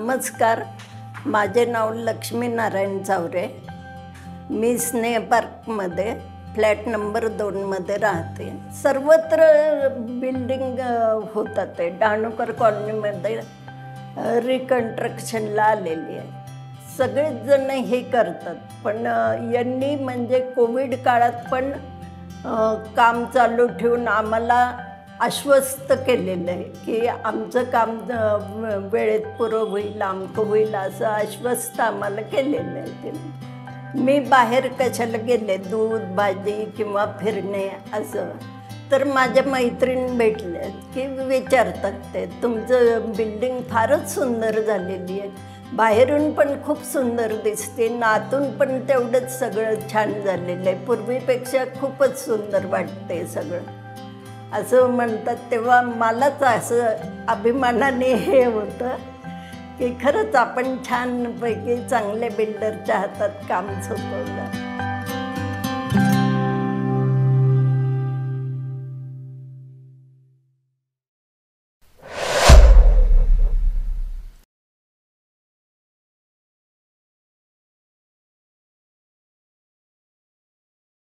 नमस्कार. माझे नाव लक्ष्मी नारायण चावरे. मी स्नेह पार्कमध्ये फ्लॅट नंबर 2मध्ये राहते. सर्वत्र बिल्डिंग होतात आहे. डहाणूकर कॉलनीमध्ये रिकन्स्ट्रक्शनला आलेली आहे. सगळेच जण हे करतात, पण यांनी म्हणजे कोविड काळात पण काम चालू ठेवून आम्हाला आश्वस्त केलेलं आहे की आमचं काम वेळेत पुरं होईल, अमकं होईल, असं आश्वस्त आम्हाला केलेलं आहे त्यांनी. मी बाहेर कशाला गेले, दूध भाजी किंवा फिरणे असं, तर माझ्या मैत्रीण भेटल्या की विचारतात ते, तुमचं बिल्डिंग फारच सुंदर झालेली आहे, बाहेरून पण खूप सुंदर दिसते, आतून पण तेवढंच सगळं छान झालेलं आहे, पूर्वीपेक्षा खूपच सुंदर वाटते सगळं असं म्हणतात. तेव्हा मलाच असं अभिमानाने हे होतं की खरंच आपण छानपैकी चांगल्या बिल्डरच्या हातात काम सोपवलं.